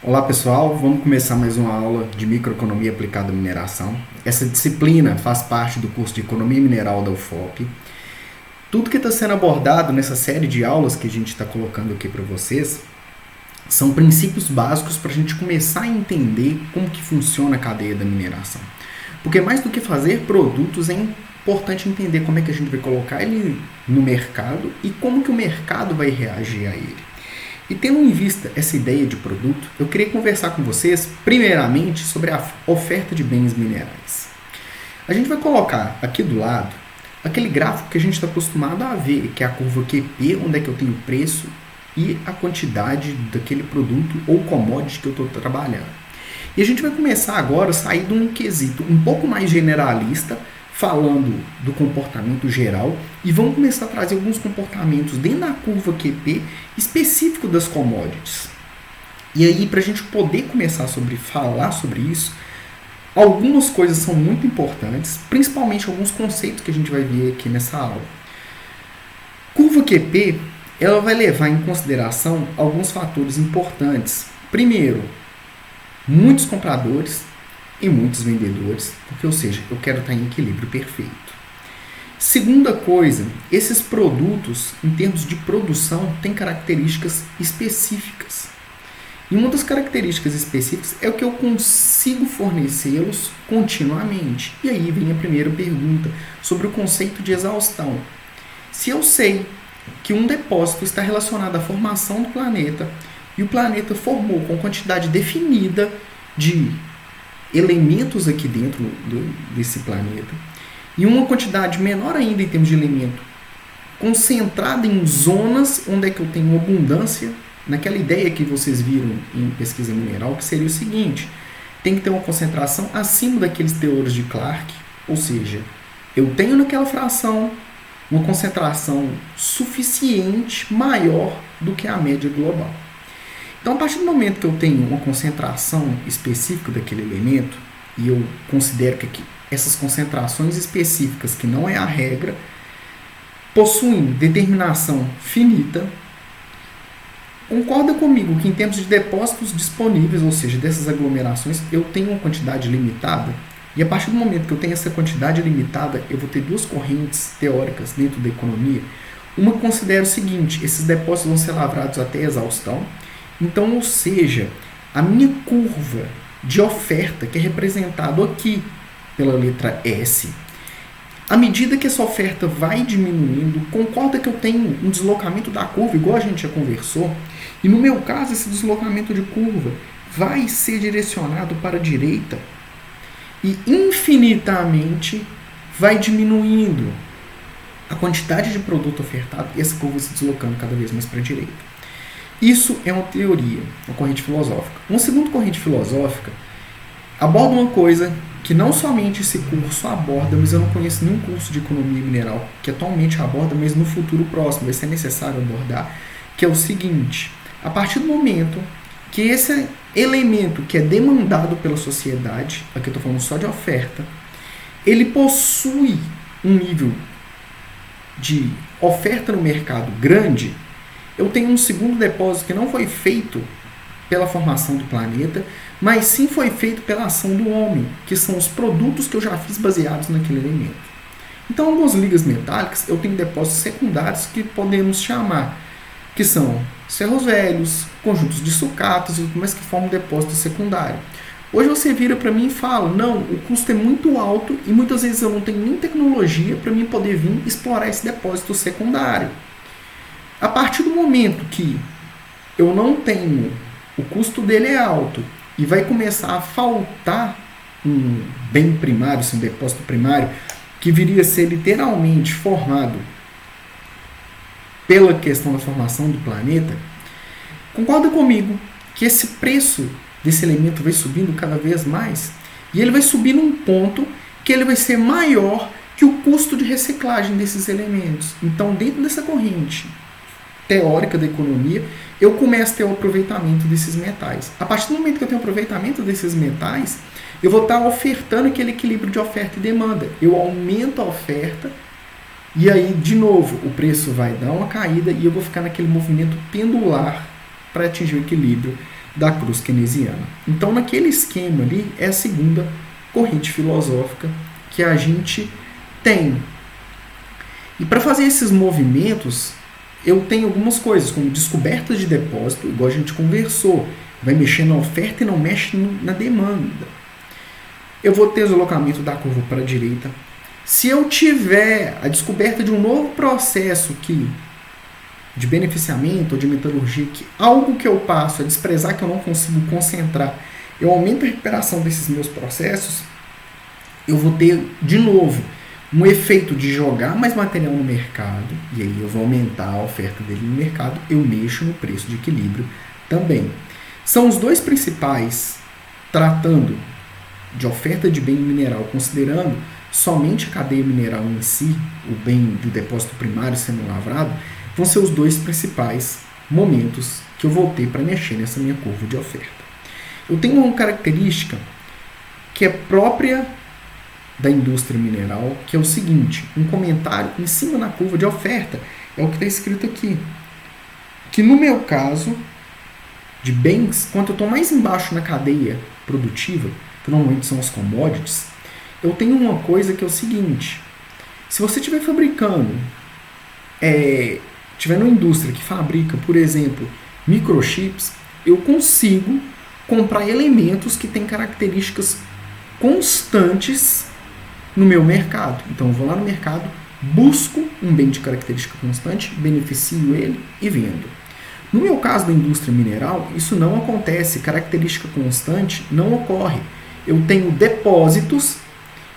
Olá pessoal, vamos começar mais uma aula de microeconomia aplicada à mineração. Essa disciplina faz parte do curso de Economia Mineral da UFOP. Tudo que está sendo abordado nessa série de aulas que a gente está colocando aqui para vocês são princípios básicos para a gente começar a entender como que funciona a cadeia da mineração. Porque mais do que fazer produtos, é importante entender como é que a gente vai colocar ele no mercado e como que o mercado vai reagir a ele. E tendo em vista essa ideia de produto, eu queria conversar com vocês, primeiramente, sobre a oferta de bens minerais. A gente vai colocar aqui do lado aquele gráfico que a gente está acostumado a ver, que é a curva QP, onde é que eu tenho o preço e a quantidade daquele produto ou commodity que eu estou trabalhando. E a gente vai começar agora a sair de um quesito um pouco mais generalista, falando do comportamento geral, e vamos começar a trazer alguns comportamentos dentro da curva QP específico das commodities. E aí, para a gente poder começar a falar sobre isso, algumas coisas são muito importantes, principalmente alguns conceitos que a gente vai ver aqui nessa aula. Curva QP, ela vai levar em consideração alguns fatores importantes. Primeiro, muitos compradores e muitos vendedores, porque, ou seja, eu quero estar em equilíbrio perfeito. Segunda coisa, esses produtos, em termos de produção, têm características específicas. E uma das características específicas é o que eu consigo fornecê-los continuamente. E aí vem a primeira pergunta sobre o conceito de exaustão. Se eu sei que um depósito está relacionado à formação do planeta e o planeta formou com quantidade definida de elementos aqui dentro desse planeta, e uma quantidade menor ainda em termos de elemento, concentrada em zonas onde é que eu tenho abundância, naquela ideia que vocês viram em pesquisa mineral, que seria o seguinte: tem que ter uma concentração acima daqueles teores de Clark, ou seja, eu tenho naquela fração uma concentração suficiente maior do que a média global. Então, a partir do momento que eu tenho uma concentração específica daquele elemento, e eu considero que essas concentrações específicas, que não é a regra, possuem determinação finita, concorda comigo que em termos de depósitos disponíveis, ou seja, dessas aglomerações, eu tenho uma quantidade limitada? E a partir do momento que eu tenho essa quantidade limitada, eu vou ter duas correntes teóricas dentro da economia. Uma considera o seguinte: esses depósitos vão ser lavrados até exaustão. Então, ou seja, a minha curva de oferta, que é representado aqui pela letra S, à medida que essa oferta vai diminuindo, concorda que eu tenho um deslocamento da curva, igual a gente já conversou, e no meu caso, esse deslocamento de curva vai ser direcionado para a direita e infinitamente vai diminuindo a quantidade de produto ofertado e essa curva se deslocando cada vez mais para a direita. Isso é uma teoria, uma corrente filosófica. Uma segunda corrente filosófica aborda uma coisa que não somente esse curso aborda, mas eu não conheço nenhum curso de economia mineral que atualmente aborda, mas no futuro próximo vai ser necessário abordar, que é o seguinte: a partir do momento que esse elemento que é demandado pela sociedade, aqui eu estou falando só de oferta, ele possui um nível de oferta no mercado grande, eu tenho um segundo depósito que não foi feito pela formação do planeta, mas sim foi feito pela ação do homem, que são os produtos que eu já fiz baseados naquele elemento. Então, algumas ligas metálicas, eu tenho depósitos secundários que podemos chamar, que são ferros velhos, conjuntos de sucatos, mas que formam depósito secundário. Hoje você vira para mim e fala: não, o custo é muito alto e muitas vezes eu não tenho nem tecnologia para mim poder vir explorar esse depósito secundário. A partir do momento que eu não tenho, o custo dele é alto e vai começar a faltar um bem primário, um depósito primário, que viria a ser literalmente formado pela questão da formação do planeta, concorda comigo que esse preço desse elemento vai subindo cada vez mais e ele vai subir num ponto que ele vai ser maior que o custo de reciclagem desses elementos. Então, dentro dessa corrente teórica da economia, eu começo a ter o aproveitamento desses metais. A partir do momento que eu tenho aproveitamento desses metais, eu vou estar ofertando aquele equilíbrio de oferta e demanda. Eu aumento a oferta e aí, de novo, o preço vai dar uma caída e eu vou ficar naquele movimento pendular para atingir o equilíbrio da cruz keynesiana. Então, naquele esquema ali, é a segunda corrente filosófica que a gente tem. E para fazer esses movimentos, eu tenho algumas coisas, como descoberta de depósito, igual a gente conversou, vai mexer na oferta e não mexe na demanda. Eu vou ter o deslocamento da curva para a direita. Se eu tiver a descoberta de um novo processo de beneficiamento ou de metalurgia, algo que eu passo a desprezar, que eu não consigo concentrar, eu aumento a recuperação desses meus processos, eu vou ter, de novo, um efeito de jogar mais material no mercado, e aí eu vou aumentar a oferta dele no mercado, eu mexo no preço de equilíbrio também. São os dois principais, tratando de oferta de bem mineral, considerando somente a cadeia mineral em si, o bem do depósito primário sendo lavrado, vão ser os dois principais momentos que eu vou ter para mexer nessa minha curva de oferta. Eu tenho uma característica que é própria da indústria mineral, que é o seguinte, um comentário em cima na curva de oferta, é o que está escrito aqui, que no meu caso, de bens, quanto eu estou mais embaixo na cadeia produtiva, que normalmente são as commodities, eu tenho uma coisa que é o seguinte, se você estiver fabricando, estiver numa indústria que fabrica, por exemplo, microchips, eu consigo comprar elementos que têm características constantes no meu mercado. Então eu vou lá no mercado, busco um bem de característica constante, beneficio ele e vendo. No meu caso da indústria mineral, isso não acontece, característica constante não ocorre. Eu tenho depósitos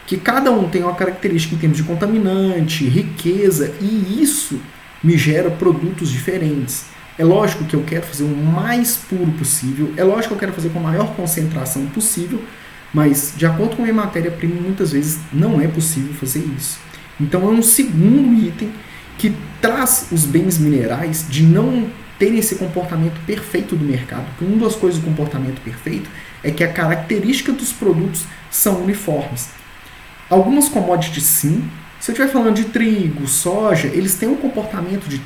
que cada um tem uma característica em termos de contaminante, riqueza, e isso me gera produtos diferentes. É lógico que eu quero fazer o mais puro possível, é lógico que eu quero fazer com a maior concentração possível, mas de acordo com a minha matéria-prima, muitas vezes não é possível fazer isso. Então é um segundo item que traz os bens minerais de não terem esse comportamento perfeito do mercado. Porque uma das coisas do comportamento perfeito é que a característica dos produtos são uniformes. Algumas commodities sim, se eu estiver falando de trigo, soja, eles têm um comportamento de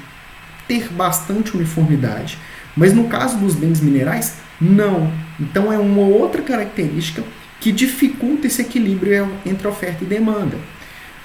ter bastante uniformidade. Mas no caso dos bens minerais, não. Então é uma outra característica que dificulta esse equilíbrio entre oferta e demanda.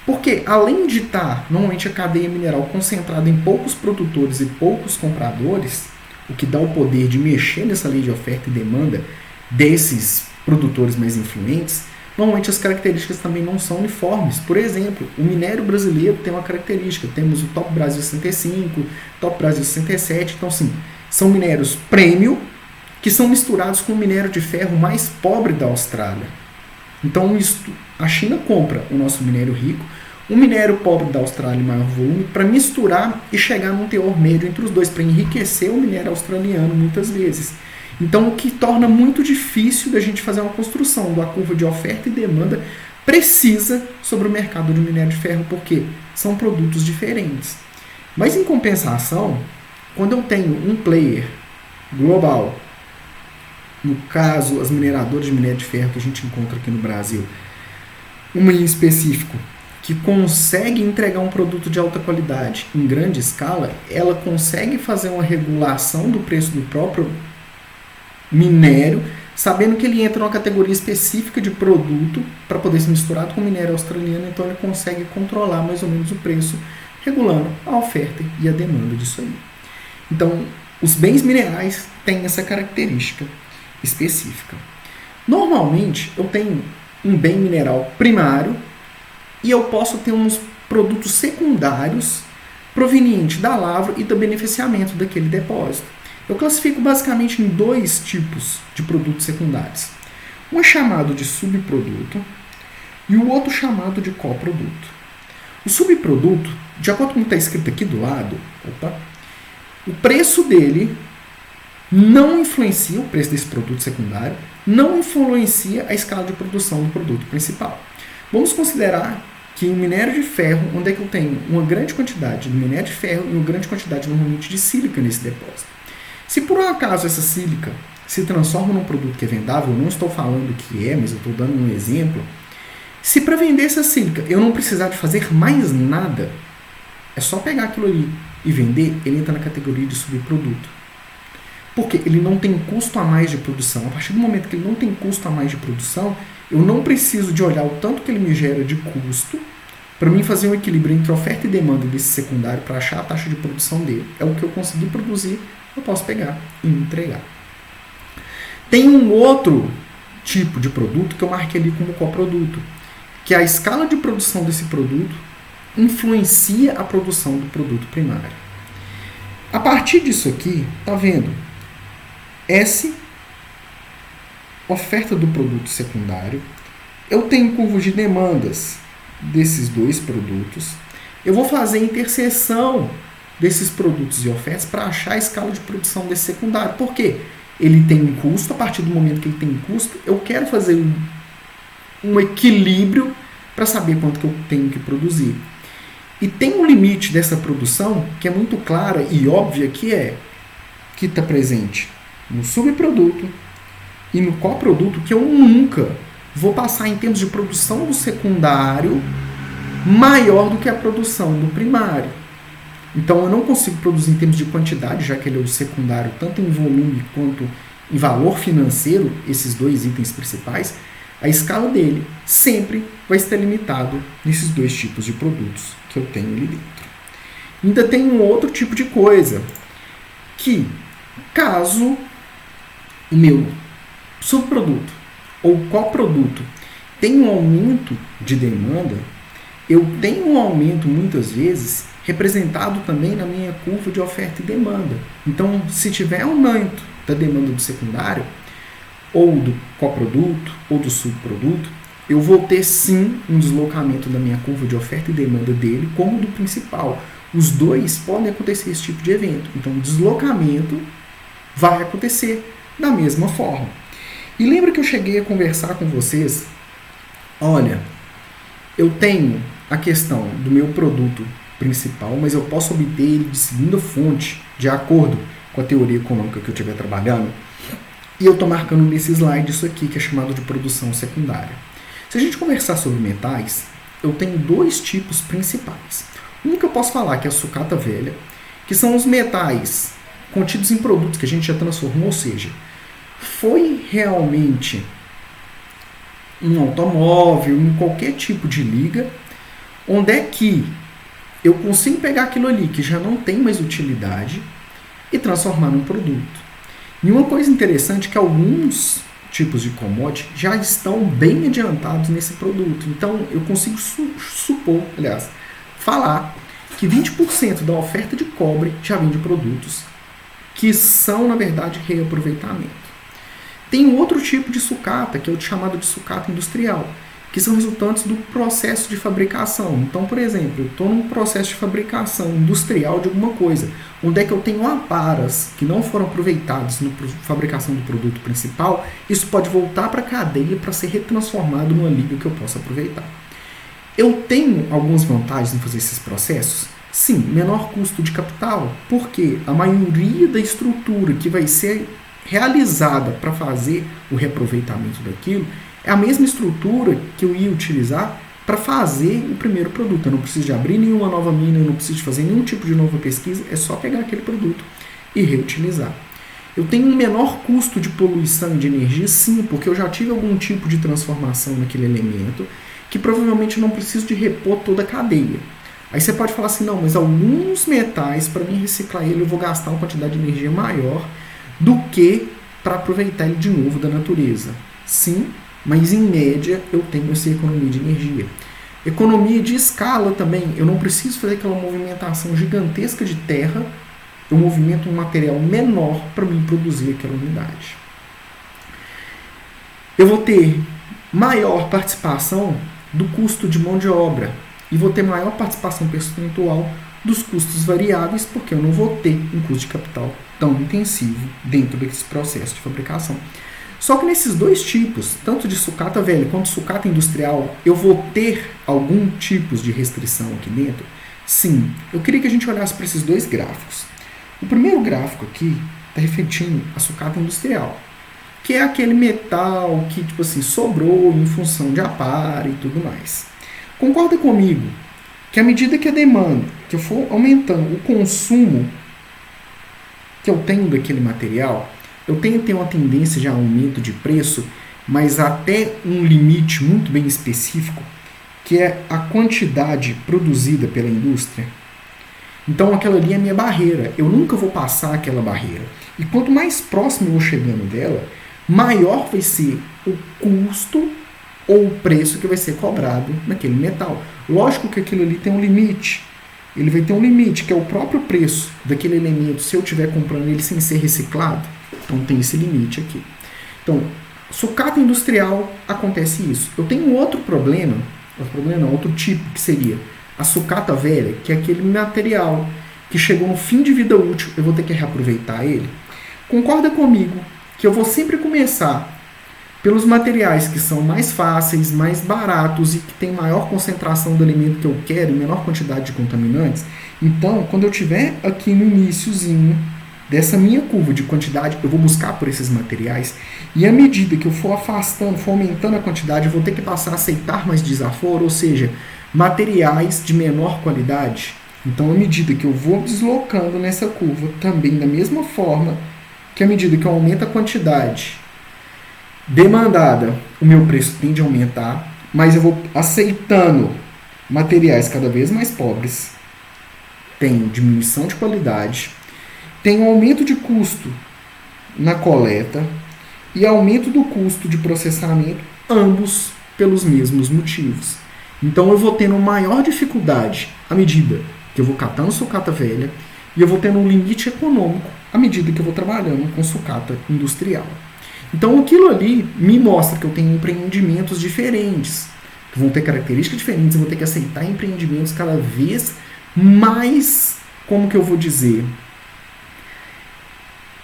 Porque além de estar normalmente a cadeia mineral concentrada em poucos produtores e poucos compradores, o que dá o poder de mexer nessa lei de oferta e demanda desses produtores mais influentes, normalmente as características também não são uniformes. Por exemplo, o minério brasileiro tem uma característica, temos o Top Brasil 65, Top Brasil 67, então sim, são minérios premium que são misturados com o minério de ferro mais pobre da Austrália. Então a China compra o nosso minério rico, o minério pobre da Austrália em maior volume, para misturar e chegar num teor médio entre os dois, para enriquecer o minério australiano muitas vezes. Então, o que torna muito difícil da gente fazer uma construção da curva de oferta e demanda precisa sobre o mercado de minério de ferro, porque são produtos diferentes. Mas, em compensação, quando eu tenho um player global, no caso, as mineradoras de minério de ferro que a gente encontra aqui no Brasil, uma em específico, que consegue entregar um produto de alta qualidade em grande escala, ela consegue fazer uma regulação do preço do próprio minério, sabendo que ele entra numa categoria específica de produto para poder ser misturado com minério australiano, então ele consegue controlar mais ou menos o preço, regulando a oferta e a demanda disso aí. Então, os bens minerais têm essa característica específica. Normalmente, eu tenho um bem mineral primário e eu posso ter uns produtos secundários provenientes da lavra e do beneficiamento daquele depósito. Eu classifico basicamente em dois tipos de produtos secundários. Um é chamado de subproduto e o outro chamado de coproduto. O subproduto, de acordo com o que está escrito aqui do lado, o preço dele não influencia, o preço desse produto secundário, não influencia a escala de produção do produto principal. Vamos considerar que em minério de ferro, onde é que eu tenho uma grande quantidade de minério de ferro e uma grande quantidade normalmente de sílica nesse depósito. Se por um acaso essa sílica se transforma num produto que é vendável, eu não estou falando que é, mas eu estou dando um exemplo, se para vender essa sílica eu não precisar de fazer mais nada, é só pegar aquilo ali e vender, ele entra na categoria de subproduto. Porque ele não tem custo a mais de produção. A partir do momento que ele não tem custo a mais de produção, eu não preciso de olhar o tanto que ele me gera de custo para mim fazer um equilíbrio entre oferta e demanda desse secundário para achar a taxa de produção dele. É o que eu consegui produzir, eu posso pegar e entregar. Tem um outro tipo de produto que eu marquei ali como coproduto, que a escala de produção desse produto influencia a produção do produto primário. A partir disso aqui, tá vendo? S, oferta do produto secundário. Eu tenho curva de demandas desses dois produtos. Eu vou fazer a interseção desses produtos e ofertas para achar a escala de produção desse secundário. Por quê? Ele tem um custo. A partir do momento que ele tem custo, eu quero fazer um equilíbrio para saber quanto que eu tenho que produzir. E tem um limite dessa produção que é muito clara e óbvia, que está presente no subproduto e no coproduto, que eu nunca vou passar em termos de produção do secundário maior do que a produção do primário. Então eu não consigo produzir em termos de quantidade, já que ele é o secundário, tanto em volume quanto em valor financeiro, esses dois itens principais. A escala dele sempre vai estar limitado nesses dois tipos de produtos que eu tenho ali dentro. Ainda tem um outro tipo de coisa, que caso o meu subproduto ou coproduto tenha um aumento de demanda, eu tenho um aumento muitas vezes representado também na minha curva de oferta e demanda. Então, se tiver aumento da demanda do secundário, ou do coproduto, ou do subproduto, eu vou ter sim um deslocamento da minha curva de oferta e demanda dele, como do principal. Os dois podem acontecer esse tipo de evento. Então, o deslocamento vai acontecer da mesma forma. E lembra que eu cheguei a conversar com vocês? Olha, eu tenho a questão do meu produto principal, mas eu posso obter ele de segunda fonte, de acordo com a teoria econômica que eu estiver trabalhando. E eu estou marcando nesse slide isso aqui, que é chamado de produção secundária. Se a gente conversar sobre metais, eu tenho dois tipos principais. Um que eu posso falar, que é a sucata velha, que são os metais contidos em produtos que a gente já transformou, ou seja, foi realmente um automóvel, em qualquer tipo de liga, onde é que eu consigo pegar aquilo ali que já não tem mais utilidade e transformar num produto. E uma coisa interessante é que alguns tipos de commodity já estão bem adiantados nesse produto. Então, eu consigo falar que 20% da oferta de cobre já vem de produtos que são, na verdade, reaproveitamento. Tem um outro tipo de sucata, que é o chamado de sucata industrial, que são resultantes do processo de fabricação. Então, por exemplo, eu estou num processo de fabricação industrial de alguma coisa, onde é que eu tenho aparas que não foram aproveitados na fabricação do produto principal, isso pode voltar para a cadeia para ser retransformado numa liga que eu possa aproveitar. Eu tenho algumas vantagens em fazer esses processos? Sim, menor custo de capital, porque a maioria da estrutura que vai ser realizada para fazer o reaproveitamento daquilo é a mesma estrutura que eu ia utilizar para fazer o primeiro produto. Eu não preciso de abrir nenhuma nova mina, eu não preciso de fazer nenhum tipo de nova pesquisa, é só pegar aquele produto e reutilizar. Eu tenho um menor custo de poluição de energia, sim, porque eu já tive algum tipo de transformação naquele elemento, que provavelmente eu não preciso de repor toda a cadeia. Aí você pode falar assim, não, mas alguns metais, para mim reciclar ele, eu vou gastar uma quantidade de energia maior do que para aproveitar ele de novo da natureza. Sim, mas em média eu tenho essa economia de energia. Economia de escala também, eu não preciso fazer aquela movimentação gigantesca de terra, eu movimento um material menor para mim produzir aquela unidade. Eu vou ter maior participação do custo de mão de obra e vou ter maior participação percentual dos custos variáveis, porque eu não vou ter um custo de capital tão intensivo dentro desse processo de fabricação. Só que nesses dois tipos, tanto de sucata velha quanto sucata industrial, eu vou ter algum tipo de restrição aqui dentro? Sim. Eu queria que a gente olhasse para esses dois gráficos. O primeiro gráfico aqui está refletindo a sucata industrial, que é aquele metal que tipo assim, sobrou em função de aparo e tudo mais. Concorda comigo que à medida que a demanda, que eu for aumentando o consumo que eu tenho daquele material, eu tenho que ter uma tendência de aumento de preço, mas até um limite muito bem específico, que é a quantidade produzida pela indústria. Então aquela ali é a minha barreira, eu nunca vou passar aquela barreira. E quanto mais próximo eu vou chegando dela, maior vai ser o custo ou o preço que vai ser cobrado naquele metal. Lógico que aquilo ali tem um limite. Ele vai ter um limite, que é o próprio preço daquele elemento, se eu estiver comprando ele sem ser reciclado. Então tem esse limite aqui. Então, sucata industrial, acontece isso. Eu tenho outro problema outro tipo, que seria a sucata velha, que é aquele material que chegou no fim de vida útil, eu vou ter que reaproveitar ele. Concorda comigo que eu vou sempre começar pelos materiais que são mais fáceis, mais baratos e que tem maior concentração do elemento que eu quero e menor quantidade de contaminantes? Então, quando eu estiver aqui no iniciozinho dessa minha curva de quantidade, eu vou buscar por esses materiais, e à medida que eu for afastando, for aumentando a quantidade, eu vou ter que passar a aceitar mais desaforo, ou seja, materiais de menor qualidade. Então, à medida que eu vou deslocando nessa curva, também da mesma forma que à medida que eu aumento a quantidade demandada, o meu preço tende a aumentar, mas eu vou aceitando materiais cada vez mais pobres, tem diminuição de qualidade, tem um aumento de custo na coleta e aumento do custo de processamento, ambos pelos mesmos motivos. Então eu vou tendo maior dificuldade à medida que eu vou catando sucata velha e eu vou tendo um limite econômico à medida que eu vou trabalhando com sucata industrial. Então aquilo ali me mostra que eu tenho empreendimentos diferentes, que vão ter características diferentes, eu vou ter que aceitar empreendimentos cada vez mais, como que eu vou dizer,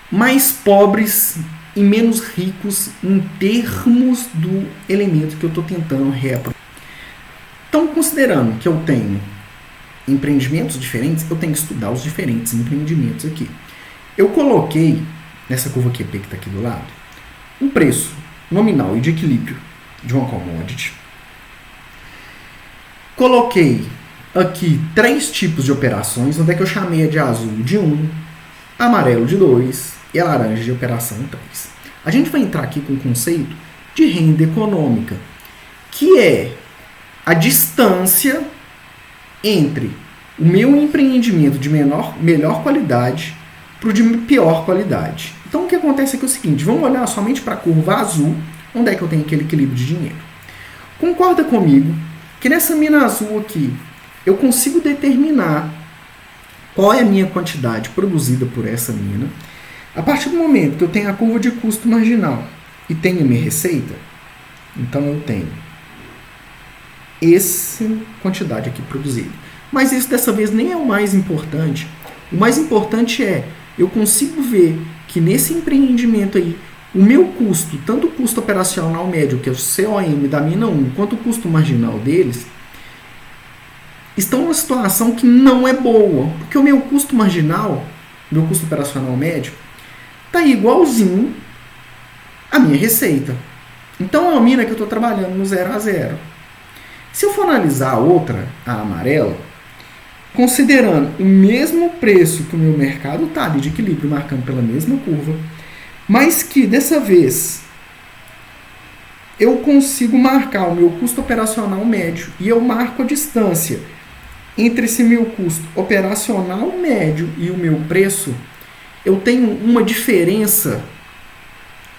mais pobres e menos ricos em termos do elemento que eu estou tentando reaproveitar. Então, considerando que eu tenho empreendimentos diferentes, eu tenho que estudar os diferentes empreendimentos aqui. Eu coloquei, nessa curva QP que está aqui do lado, um preço nominal e de equilíbrio de uma commodity. Coloquei aqui 3 tipos de operações, onde é que eu chamei a de azul de 1, amarelo de 2 e a laranja de operação 3. A gente vai entrar aqui com o conceito de renda econômica, que é a distância entre o meu empreendimento de melhor qualidade para o de pior qualidade. Então o que acontece aqui é o seguinte, vamos olhar somente para a curva azul, onde é que eu tenho aquele equilíbrio de dinheiro. Concorda comigo que nessa mina azul aqui, eu consigo determinar qual é a minha quantidade produzida por essa mina. A partir do momento que eu tenho a curva de custo marginal e tenho a minha receita, então eu tenho essa quantidade aqui produzida. Mas isso dessa vez nem é o mais importante. O mais importante é, eu consigo ver que nesse empreendimento aí, o meu custo, tanto o custo operacional médio, que é o COM da mina 1, quanto o custo marginal deles, estão numa situação que não é boa. Porque o meu custo marginal, meu custo operacional médio, está igualzinho à minha receita. Então é uma mina que eu estou trabalhando no 0 a 0. Se eu for analisar a outra, a amarela, considerando o mesmo preço que o meu mercado está ali de equilíbrio, marcando pela mesma curva, mas que dessa vez eu consigo marcar o meu custo operacional médio e eu marco a distância entre esse meu custo operacional médio e o meu preço, eu tenho uma diferença.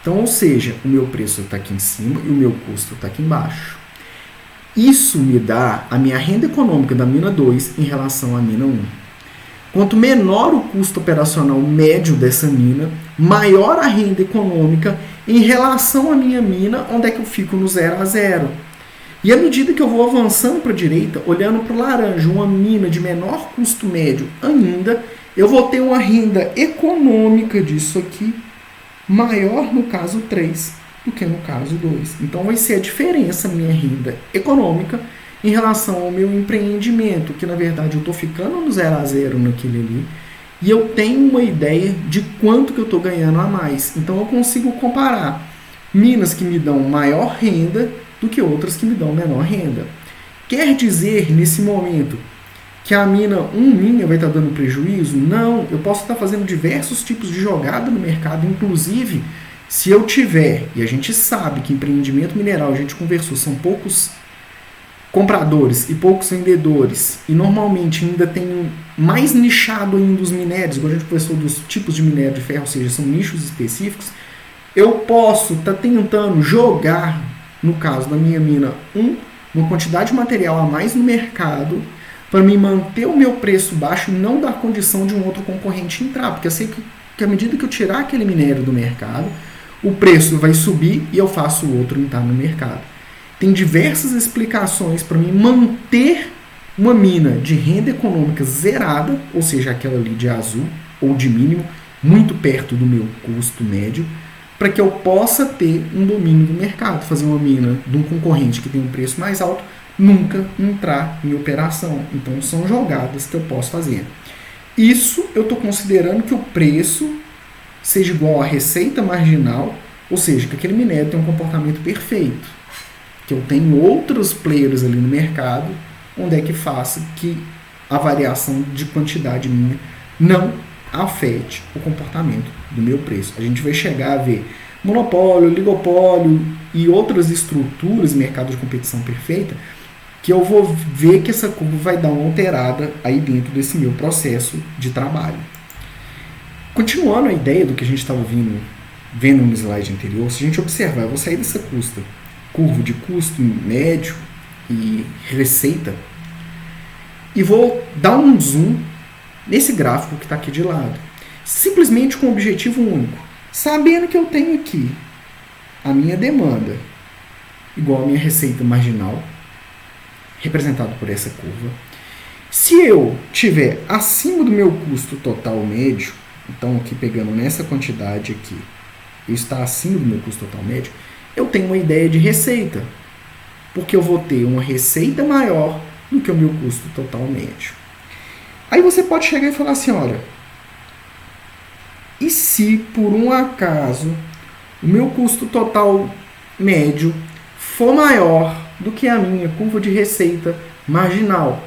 Então, ou seja, o meu preço está aqui em cima e o meu custo está aqui embaixo. Isso me dá a minha renda econômica da mina 2 em relação à mina 1. Quanto menor o custo operacional médio dessa mina, maior a renda econômica em relação à minha mina, onde é que eu fico no 0 a 0. E à medida que eu vou avançando para a direita, olhando para o laranja, uma mina de menor custo médio ainda, eu vou ter uma renda econômica disso aqui maior no caso 3 do que no caso 2. Então vai ser a diferença minha renda econômica em relação ao meu empreendimento, que na verdade eu estou ficando no 0 a 0 naquele ali, e eu tenho uma ideia de quanto que eu estou ganhando a mais. Então eu consigo comparar minas que me dão maior renda do que outras que me dão menor renda. Quer dizer, nesse momento, que a mina minha vai estar dando prejuízo? Não, eu posso estar fazendo diversos tipos de jogada no mercado, inclusive se eu tiver, e a gente sabe que empreendimento mineral, a gente conversou, são poucos compradores e poucos vendedores, e normalmente ainda tem mais nichado ainda os minérios, igual a gente conversou dos tipos de minério de ferro, ou seja, são nichos específicos, eu posso estar tentando jogar, no caso da minha mina, uma quantidade de material a mais no mercado, para me manter o meu preço baixo e não dar condição de um outro concorrente entrar, porque eu sei que à medida que eu tirar aquele minério do mercado, o preço vai subir e eu faço o outro entrar no mercado. Tem diversas explicações para mim manter uma mina de renda econômica zerada, ou seja, aquela ali de azul ou de mínimo, muito perto do meu custo médio, para que eu possa ter um domínio do mercado, fazer uma mina de um concorrente que tem um preço mais alto, nunca entrar em operação. Então são jogadas que eu posso fazer. Isso eu estou considerando que o preço seja igual à receita marginal, ou seja, que aquele minério tem um comportamento perfeito, que eu tenho outros players ali no mercado, onde é que faça que a variação de quantidade minha não afete o comportamento do meu preço. A gente vai chegar a ver monopólio, oligopólio e outras estruturas, mercado de competição perfeita, que eu vou ver que essa curva vai dar uma alterada aí dentro desse meu processo de trabalho. Continuando a ideia do que a gente estava vendo no slide anterior, se a gente observar, eu vou sair dessa curva de custo médio e receita e vou dar um zoom nesse gráfico que está aqui de lado, simplesmente com um objetivo único, sabendo que eu tenho aqui a minha demanda igual a minha receita marginal, representado por essa curva. Se eu tiver acima do meu custo total médio, então aqui pegando nessa quantidade aqui, eu estar acima do meu custo total médio, eu tenho uma ideia de receita, porque eu vou ter uma receita maior do que o meu custo total médio. Aí você pode chegar e falar assim, olha, e se por um acaso o meu custo total médio for maior do que a minha curva de receita marginal,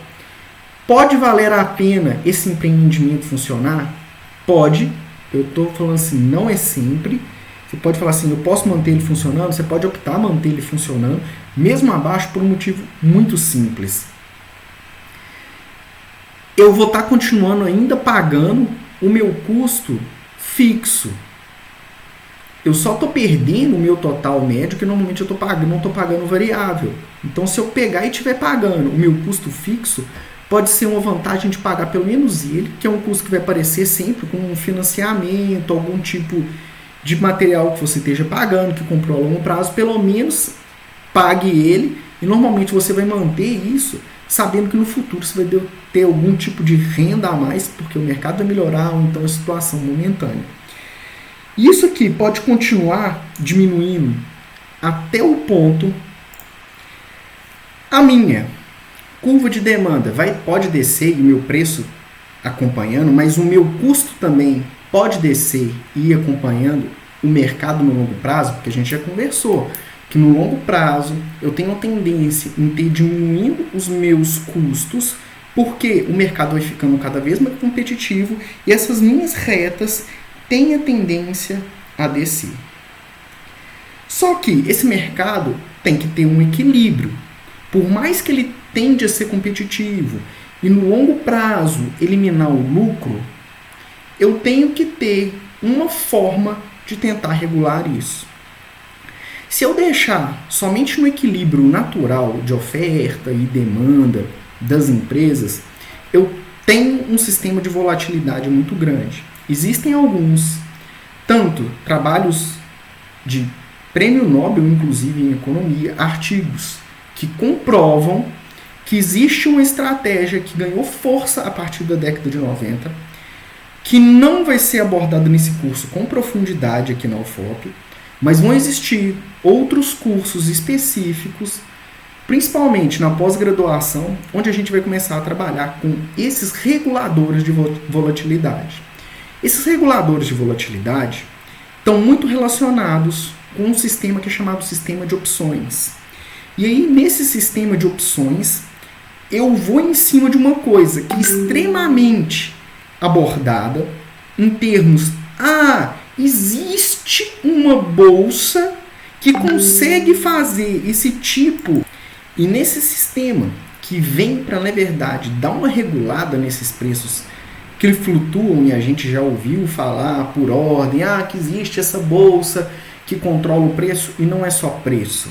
pode valer a pena esse empreendimento funcionar? Pode. Eu estou falando assim, não é sempre. Você pode falar assim, eu posso manter ele funcionando, você pode optar a manter ele funcionando, mesmo abaixo, por um motivo muito simples. Eu vou estar continuando ainda pagando o meu custo fixo. Eu só estou perdendo o meu total médio, que normalmente eu não estou pagando variável. Então, se eu pegar e estiver pagando o meu custo fixo, pode ser uma vantagem de pagar pelo menos ele, que é um custo que vai aparecer sempre com um financiamento, algum tipo de material que você esteja pagando, que comprou a longo prazo, pelo menos pague ele, e normalmente você vai manter isso sabendo que no futuro você vai ter algum tipo de renda a mais, porque o mercado vai melhorar, ou então a situação momentânea. Isso aqui pode continuar diminuindo até o ponto a minha curva de demanda pode descer e o meu preço acompanhando, mas o meu custo também pode descer e ir acompanhando o mercado no longo prazo, porque a gente já conversou que no longo prazo eu tenho a tendência em ter diminuindo os meus custos, porque o mercado vai ficando cada vez mais competitivo e essas minhas retas têm a tendência a descer. Só que esse mercado tem que ter um equilíbrio. Por mais que ele tende a ser competitivo e no longo prazo eliminar o lucro, eu tenho que ter uma forma de tentar regular isso. Se eu deixar somente no equilíbrio natural de oferta e demanda das empresas, eu tenho um sistema de volatilidade muito grande. Existem alguns, tanto trabalhos de prêmio Nobel, inclusive em economia, artigos que comprovam que existe uma estratégia que ganhou força a partir da década de 90, que não vai ser abordada nesse curso com profundidade aqui na UFOP, mas vão existir outros cursos específicos, principalmente na pós-graduação, onde a gente vai começar a trabalhar com esses reguladores de volatilidade. Esses reguladores de volatilidade estão muito relacionados com um sistema que é chamado sistema de opções. E aí, nesse sistema de opções, eu vou em cima de uma coisa que é extremamente abordada em termos, existe uma bolsa que consegue fazer esse tipo, e nesse sistema que vem para, na verdade, dar uma regulada nesses preços que flutuam, e a gente já ouviu falar por ordem, que existe essa bolsa que controla o preço, e não é só preço.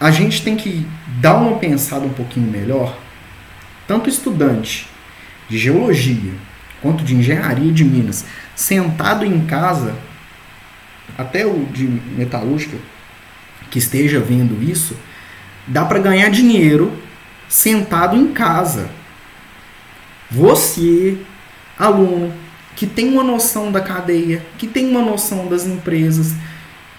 A gente tem que dar uma pensada um pouquinho melhor, tanto estudante de geologia quanto de engenharia de Minas, sentado em casa, até o de metalúrgica que esteja vendo isso, dá para ganhar dinheiro sentado em casa. Você, aluno, que tem uma noção da cadeia, que tem uma noção das empresas,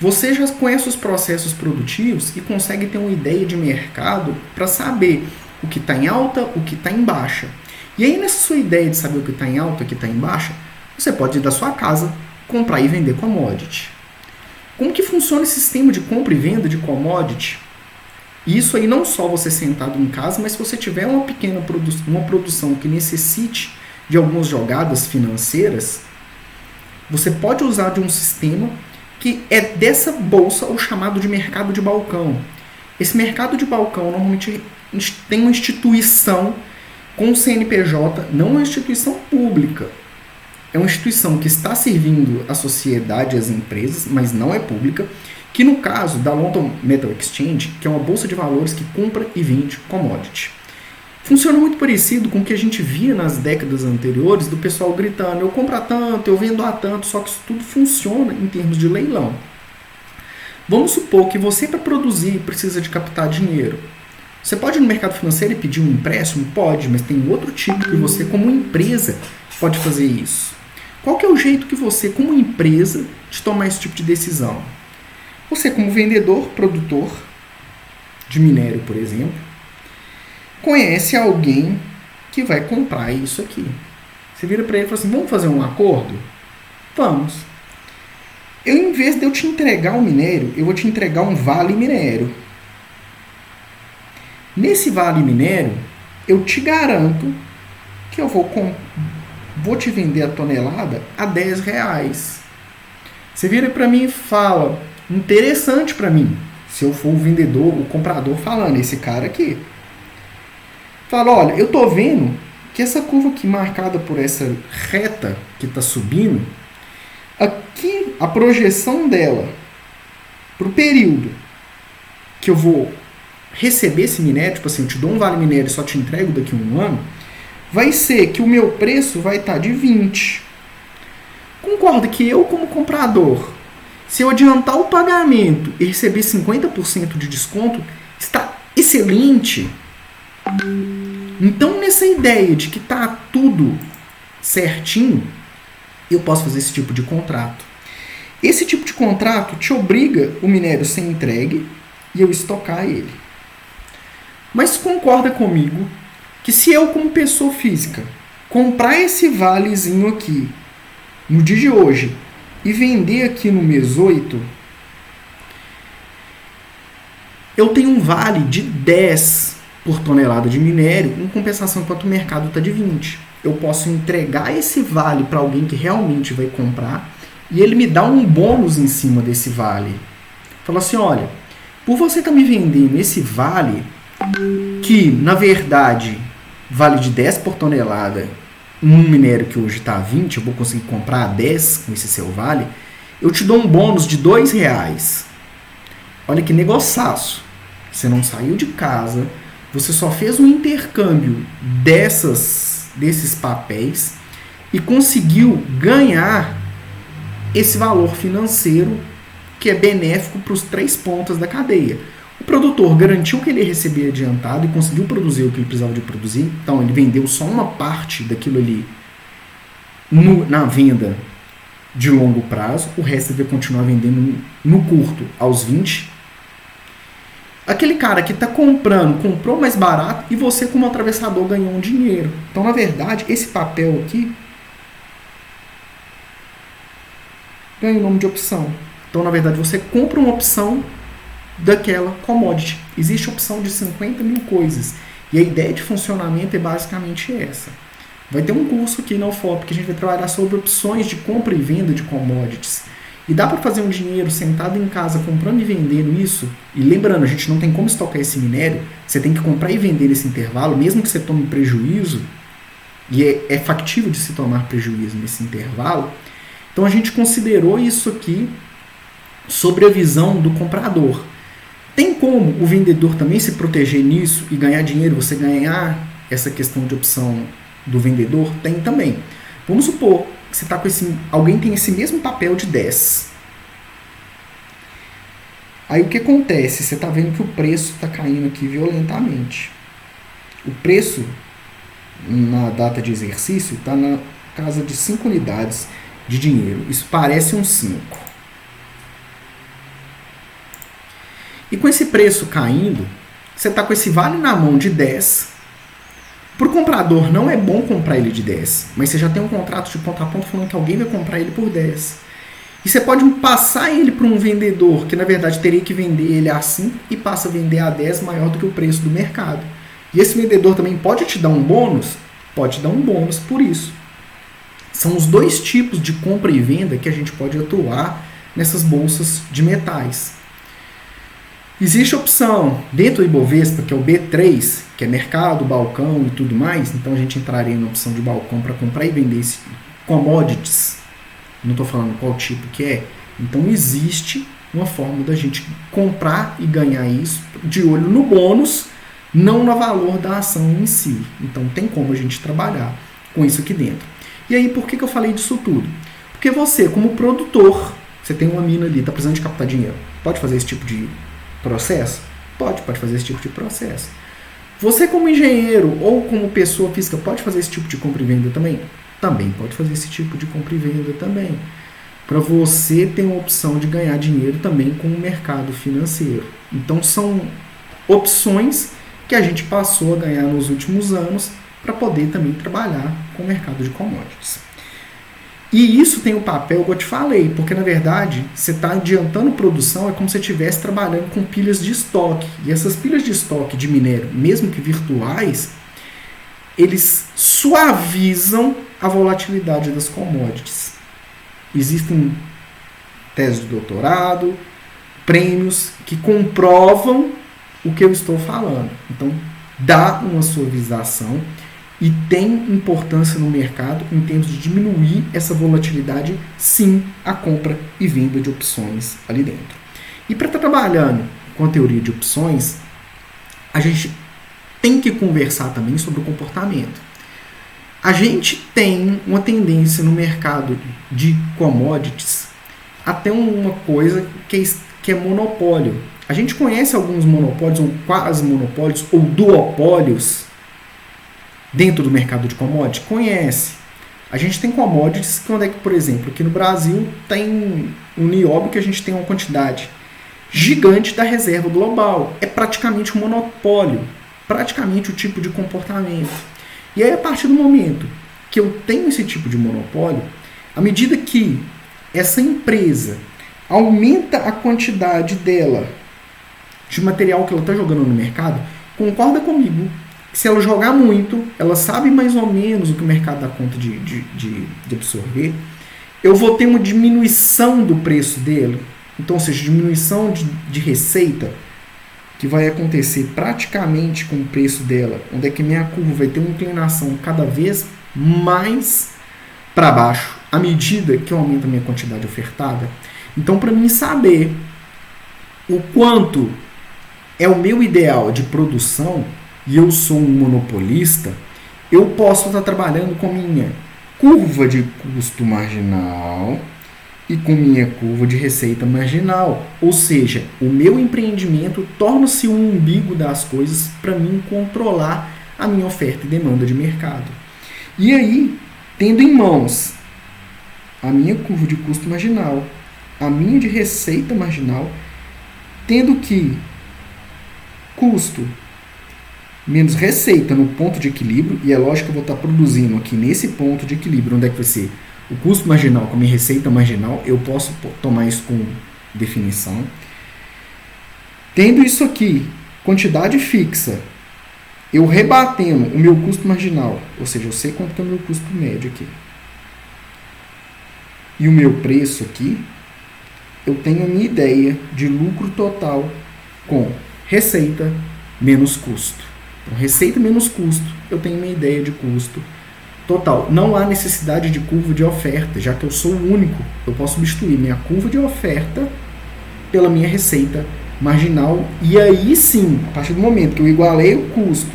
você já conhece os processos produtivos e consegue ter uma ideia de mercado para saber o que está em alta, o que está em baixa. E aí, nessa sua ideia de saber o que está em alta e o que está em baixa, você pode ir da sua casa, comprar e vender commodity. Como que funciona esse sistema de compra e venda de commodity? Isso aí não só você sentado em casa, mas se você tiver uma pequena uma produção que necessite de algumas jogadas financeiras, você pode usar de um sistema que é dessa bolsa, o chamado de mercado de balcão. Esse mercado de balcão normalmente tem uma instituição com o CNPJ, não uma instituição pública. É uma instituição que está servindo a sociedade e as empresas, mas não é pública, que no caso da London Metal Exchange, que é uma bolsa de valores que compra e vende commodity. Funciona muito parecido com o que a gente via nas décadas anteriores do pessoal gritando, eu compro a tanto, eu vendo a tanto, só que isso tudo funciona em termos de leilão. Vamos supor que você, para produzir, precisa de captar dinheiro. Você pode ir no mercado financeiro e pedir um empréstimo? Pode, mas tem outro tipo que você, como empresa, pode fazer isso. Qual que é o jeito que você, como empresa, de tomar esse tipo de decisão? Você, como vendedor, produtor de minério, por exemplo, conhece alguém que vai comprar isso aqui. Você vira para ele e fala assim, vamos fazer um acordo? Vamos. Em vez de eu te entregar o minério, eu vou te entregar um vale minério. Nesse vale minério, eu te garanto que eu vou te vender a tonelada a R$10. Você vira para mim e fala, interessante para mim, se eu for o vendedor, o comprador falando, esse cara aqui. Fala, olha, eu tô vendo que essa curva aqui marcada por essa reta que está subindo, aqui a projeção dela para o período que eu vou receber esse minério, tipo assim, eu te dou um vale minério e só te entrego daqui a um ano, vai ser que o meu preço vai estar de 20. Concorda que eu, como comprador, se eu adiantar o pagamento e receber 50% de desconto, está excelente. Então, nessa ideia de que está tudo certinho, eu posso fazer esse tipo de contrato. Esse tipo de contrato te obriga o minério a ser entregue e eu estocar ele. Mas concorda comigo que se eu, como pessoa física, comprar esse valezinho aqui no dia de hoje e vender aqui no mês 8, eu tenho um vale de 10 por tonelada de minério, em compensação enquanto o mercado está de 20. Eu posso entregar esse vale para alguém que realmente vai comprar e ele me dá um bônus em cima desse vale. Fala assim, olha, por você estar me vendendo esse vale, que na verdade vale de 10 por tonelada, num minério que hoje está a 20, eu vou conseguir comprar a 10 com esse seu vale, eu te dou um bônus de R$2. Olha que negociaço. Você não saiu de casa, você só fez um intercâmbio desses papéis e conseguiu ganhar esse valor financeiro que é benéfico para os 3 pontas da cadeia. O produtor garantiu que ele ia receber adiantado e conseguiu produzir o que ele precisava de produzir. Então, ele vendeu só uma parte daquilo ali na venda de longo prazo. O resto ele vai continuar vendendo no curto, aos 20. Aquele cara que está comprou mais barato e você, como atravessador, ganhou um dinheiro. Então, na verdade, esse papel aqui ganha o nome de opção. Então, na verdade, você compra uma opção daquela commodity. Existe opção de 50 mil coisas. E a ideia de funcionamento é basicamente essa. Vai ter um curso aqui na UFOP que a gente vai trabalhar sobre opções de compra e venda de commodities. E dá para fazer um dinheiro sentado em casa comprando e vendendo isso. E lembrando, a gente não tem como estocar esse minério. Você tem que comprar e vender nesse intervalo, mesmo que você tome prejuízo. E é factível de se tomar prejuízo nesse intervalo. Então a gente considerou isso aqui sobre a visão do comprador. Tem como o vendedor também se proteger nisso e ganhar dinheiro, você ganhar essa questão de opção do vendedor? Tem também. Vamos supor que você tá com alguém tem esse mesmo papel de 10. Aí o que acontece? Você está vendo que o preço está caindo aqui violentamente. O preço na data de exercício está na casa de 5 unidades de dinheiro. Isso parece um 5. E com esse preço caindo, você está com esse vale na mão de 10. Para o comprador não é bom comprar ele de 10, mas você já tem um contrato de ponta a ponta falando que alguém vai comprar ele por 10. E você pode passar ele para um vendedor, que na verdade teria que vender ele a 5 e passa a vender a 10 maior do que o preço do mercado. E esse vendedor também pode te dar um bônus? Pode te dar um bônus por isso. São os dois tipos de compra e venda que a gente pode atuar nessas bolsas de metais. Existe opção dentro do Ibovespa, que é o B3, que é mercado, balcão e tudo mais. Então a gente entraria na opção de balcão para comprar e vender commodities. Não estou falando qual tipo que é. Então existe uma forma da gente comprar e ganhar isso de olho no bônus, não no valor da ação em si. Então tem como a gente trabalhar com isso aqui dentro. E aí por que eu falei disso tudo? Porque você, como produtor, você tem uma mina ali, está precisando de captar dinheiro. Pode fazer esse tipo de processo? Pode fazer esse tipo de processo. Você como engenheiro ou como pessoa física pode fazer esse tipo de compra e venda também? Também pode fazer esse tipo de compra e venda também. Para você ter uma opção de ganhar dinheiro também com o mercado financeiro. Então são opções que a gente passou a ganhar nos últimos anos para poder também trabalhar com o mercado de commodities. E isso tem o papel que eu te falei, porque na verdade você está adiantando produção, é como se você estivesse trabalhando com pilhas de estoque. E essas pilhas de estoque de minério, mesmo que virtuais, eles suavizam a volatilidade das commodities. Existem teses de doutorado, prêmios que comprovam o que eu estou falando. Então, dá uma suavização e tem importância no mercado em termos de diminuir essa volatilidade, sim, a compra e venda de opções ali dentro. E para estar trabalhando com a teoria de opções, a gente tem que conversar também sobre o comportamento. A gente tem uma tendência no mercado de commodities até uma coisa que é monopólio. A gente conhece alguns monopólios, ou quase monopólios, ou duopólios dentro do mercado de commodities? Conhece. A gente tem commodities que, por exemplo, aqui no Brasil tem o nióbio, que a gente tem uma quantidade gigante da reserva global. É praticamente um monopólio, praticamente o tipo de comportamento. E aí, a partir do momento que eu tenho esse tipo de monopólio, à medida que essa empresa aumenta a quantidade dela de material que ela está jogando no mercado, concorda comigo, se ela jogar muito, ela sabe mais ou menos o que o mercado dá conta de absorver, eu vou ter uma diminuição do preço dele. Então, ou seja, diminuição de receita, que vai acontecer praticamente com o preço dela, onde é que minha curva vai ter uma inclinação cada vez mais para baixo, à medida que eu aumento a minha quantidade ofertada. Então, para mim saber o quanto é o meu ideal de produção, e eu sou um monopolista, eu posso estar trabalhando com minha curva de custo marginal e com minha curva de receita marginal. Ou seja, o meu empreendimento torna-se um umbigo das coisas para mim controlar a minha oferta e demanda de mercado. E aí, tendo em mãos a minha curva de custo marginal, a minha de receita marginal, tendo que custo menos receita no ponto de equilíbrio, e é lógico que eu vou estar produzindo aqui nesse ponto de equilíbrio, onde é que vai ser o custo marginal com a minha receita marginal, eu posso tomar isso com definição. Tendo isso aqui, quantidade fixa eu rebatendo o meu custo marginal, ou seja, eu sei quanto que é o meu custo médio aqui, e o meu preço aqui, eu tenho a minha ideia de lucro total com receita menos custo. Então, receita menos custo, eu tenho minha ideia de custo total. Não há necessidade de curva de oferta, já que eu sou o único. Eu posso substituir minha curva de oferta pela minha receita marginal. E aí sim, a partir do momento que eu igualei o custo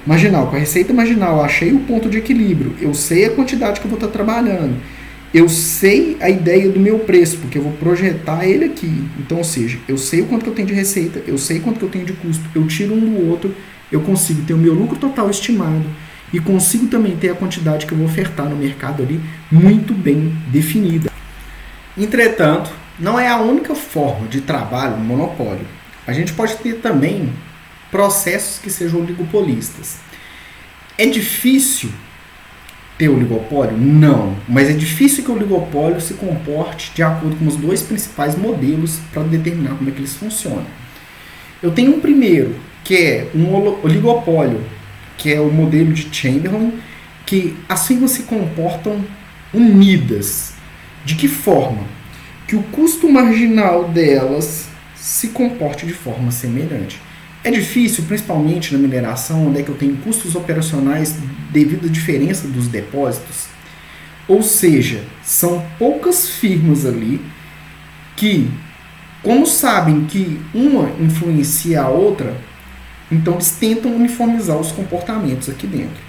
marginal com a receita marginal, achei o ponto de equilíbrio, eu sei a quantidade que eu vou estar trabalhando, eu sei a ideia do meu preço, porque eu vou projetar ele aqui. Então, ou seja, eu sei o quanto que eu tenho de receita, eu sei quanto que eu tenho de custo, eu tiro um do outro, eu consigo ter o meu lucro total estimado e consigo também ter a quantidade que eu vou ofertar no mercado ali muito bem definida. Entretanto, não é a única forma de trabalho no monopólio. A gente pode ter também processos que sejam oligopolistas. É difícil ter oligopólio? Não, mas é difícil que o oligopólio se comporte de acordo com os dois principais modelos para determinar como é que eles funcionam. Eu tenho um primeiro, que é um oligopólio, que é o modelo de Chamberlain, que as firmas se comportam unidas. De que forma? Que o custo marginal delas se comporte de forma semelhante. É difícil, principalmente na mineração, onde é que eu tenho custos operacionais devido à diferença dos depósitos. Ou seja, são poucas firmas ali que, como sabem que uma influencia a outra, então eles tentam uniformizar os comportamentos aqui dentro.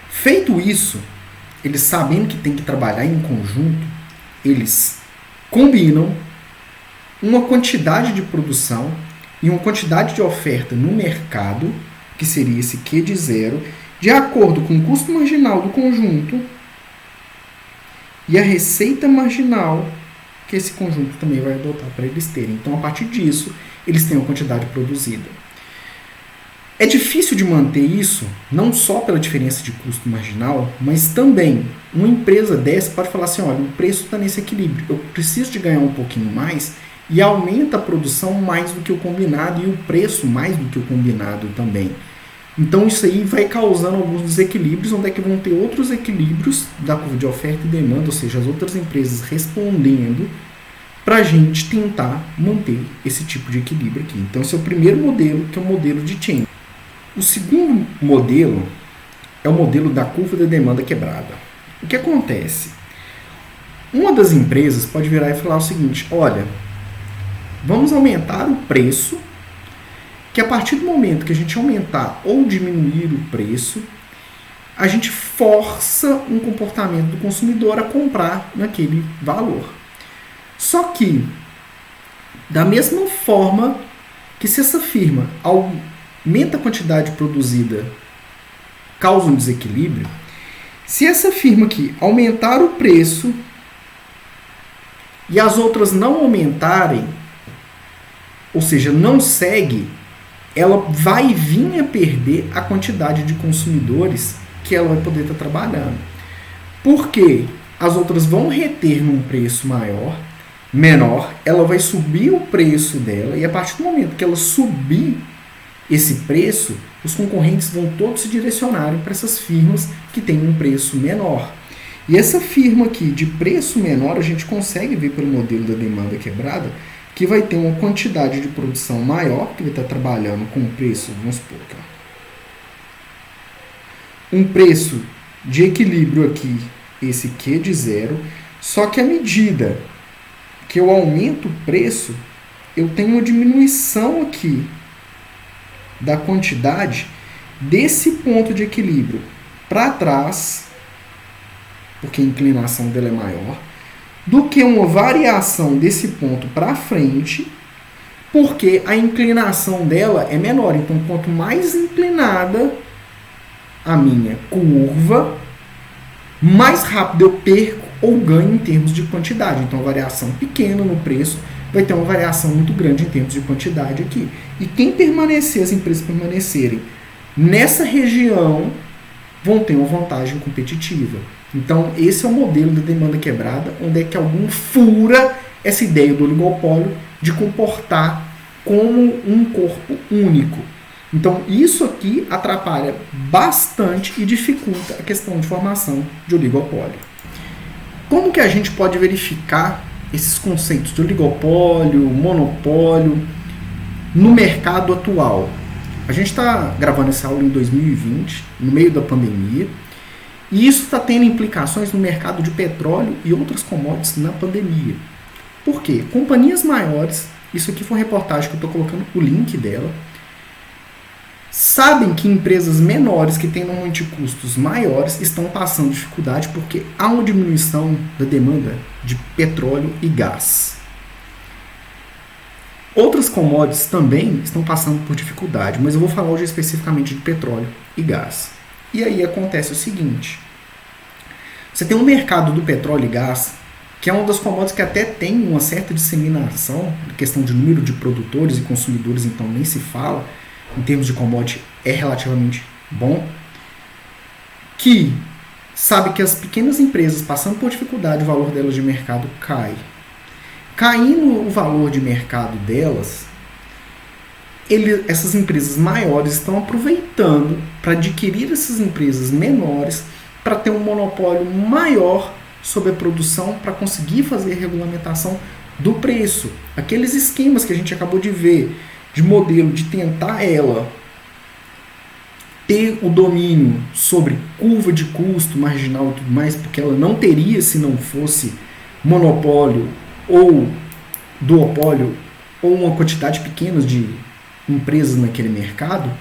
Feito isso, eles sabendo que tem que trabalhar em conjunto, eles combinam uma quantidade de produção e uma quantidade de oferta no mercado, que seria esse Q de zero, de acordo com o custo marginal do conjunto e a receita marginal que esse conjunto também vai adotar para eles terem. Então, a partir disso, eles têm uma quantidade produzida. É difícil de manter isso, não só pela diferença de custo marginal, mas também uma empresa dessa pode falar assim, olha, o preço está nesse equilíbrio, eu preciso de ganhar um pouquinho mais e aumenta a produção mais do que o combinado e o preço mais do que o combinado também. Então isso aí vai causando alguns desequilíbrios, onde é que vão ter outros equilíbrios da curva de oferta e demanda, ou seja, as outras empresas respondendo para a gente tentar manter esse tipo de equilíbrio aqui. Então esse é o primeiro modelo, que é o modelo de Chamberlain. O segundo modelo é o modelo da curva de demanda quebrada. O que acontece? Uma das empresas pode virar e falar o seguinte, olha, vamos aumentar o preço, que a partir do momento que a gente aumentar ou diminuir o preço, a gente força um comportamento do consumidor a comprar naquele valor. Só que, da mesma forma que se essa firma aumenta a quantidade produzida, causa um desequilíbrio, se essa firma aqui aumentar o preço e as outras não aumentarem, ou seja, não segue, ela vai vir a perder a quantidade de consumidores que ela vai poder estar trabalhando. Porque as outras vão reter num preço menor, ela vai subir o preço dela e a partir do momento que ela subir esse preço, os concorrentes vão todos se direcionarem para essas firmas que têm um preço menor. E essa firma aqui de preço menor, a gente consegue ver pelo modelo da demanda quebrada, que vai ter uma quantidade de produção maior, que vai estar trabalhando com um preço, vamos supor, um preço de equilíbrio aqui, esse Q de zero, só que à medida que eu aumento o preço, eu tenho uma diminuição aqui da quantidade desse ponto de equilíbrio para trás, porque a inclinação dela é maior, do que uma variação desse ponto para frente, porque a inclinação dela é menor. Então, quanto mais inclinada a minha curva, mais rápido eu perco ou ganho em termos de quantidade. Então, a variação pequena no preço vai ter uma variação muito grande em termos de quantidade aqui. E quem permanecer, as empresas permanecerem nessa região, vão ter uma vantagem competitiva. Então, esse é o modelo da demanda quebrada, onde é que algum fura essa ideia do oligopólio de comportar como um corpo único. Então, isso aqui atrapalha bastante e dificulta a questão de formação de oligopólio. Como que a gente pode verificar esses conceitos de oligopólio, monopólio, no mercado atual? A gente está gravando essa aula em 2020, no meio da pandemia, e isso está tendo implicações no mercado de petróleo e outras commodities na pandemia. Por quê? Companhias maiores, isso aqui foi uma reportagem que eu estou colocando o link dela, sabem que empresas menores que têm normalmente custos maiores estão passando dificuldade porque há uma diminuição da demanda de petróleo e gás. Outras commodities também estão passando por dificuldade, mas eu vou falar hoje especificamente de petróleo e gás. E aí acontece o seguinte, você tem um mercado do petróleo e gás, que é uma das commodities que até tem uma certa disseminação, questão de número de produtores e consumidores, então nem se fala, em termos de commodity é relativamente bom, que sabe que as pequenas empresas passando por dificuldade, o valor delas de mercado cai. Caindo o valor de mercado delas, essas empresas maiores estão aproveitando para adquirir essas empresas menores para ter um monopólio maior sobre a produção, para conseguir fazer a regulamentação do preço. Aqueles esquemas que a gente acabou de ver, de modelo de tentar ela ter o domínio sobre curva de custo marginal e tudo mais, porque ela não teria se não fosse monopólio ou duopólio ou uma quantidade pequena de empresas naquele mercado,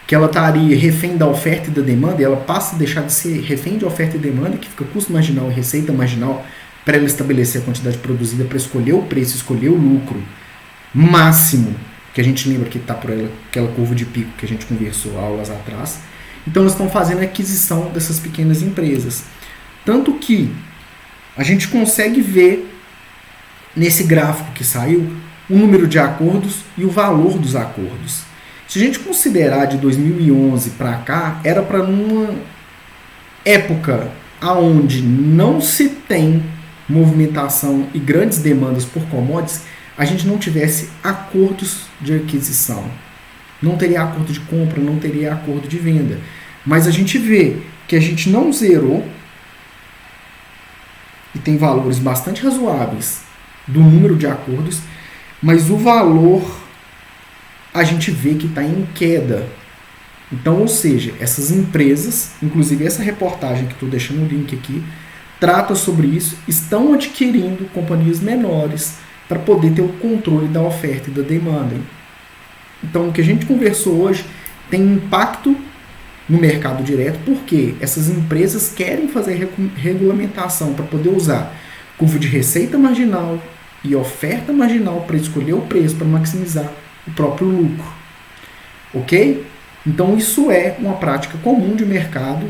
que ela estaria refém da oferta e da demanda, e ela passa a deixar de ser refém de oferta e demanda, que fica custo marginal e receita marginal para ela estabelecer a quantidade produzida, para escolher o preço, escolher o lucro máximo, que a gente lembra que está por aquela curva de pico que a gente conversou aulas atrás. Então eles estão fazendo a aquisição dessas pequenas empresas. Tanto que a gente consegue ver nesse gráfico que saiu o número de acordos e o valor dos acordos. Se a gente considerar de 2011 para cá, era para numa época onde não se tem movimentação e grandes demandas por commodities, a gente não tivesse acordos de aquisição. Não teria acordo de compra, não teria acordo de venda. Mas a gente vê que a gente não zerou e tem valores bastante razoáveis do número de acordos, mas o valor a gente vê que está em queda. Então, ou seja, essas empresas, inclusive essa reportagem que estou deixando o link aqui, trata sobre isso, estão adquirindo companhias menores para poder ter o controle da oferta e da demanda. Então, o que a gente conversou hoje tem impacto no mercado direto, porque essas empresas querem fazer regulamentação para poder usar curva de receita marginal e oferta marginal para escolher o preço, para maximizar o próprio lucro. Ok? Então, isso é uma prática comum de mercado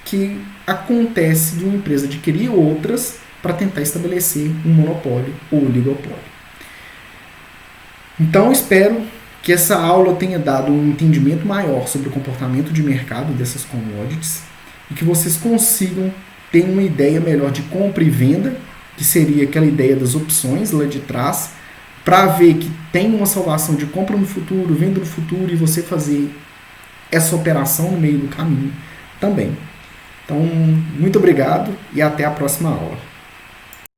que acontece de uma empresa adquirir outras para tentar estabelecer um monopólio ou oligopólio. Então, espero que essa aula tenha dado um entendimento maior sobre o comportamento de mercado dessas commodities e que vocês consigam ter uma ideia melhor de compra e venda, que seria aquela ideia das opções lá de trás, para ver que tem uma salvação de compra no futuro, venda no futuro e você fazer essa operação no meio do caminho também. Então, muito obrigado e até a próxima aula.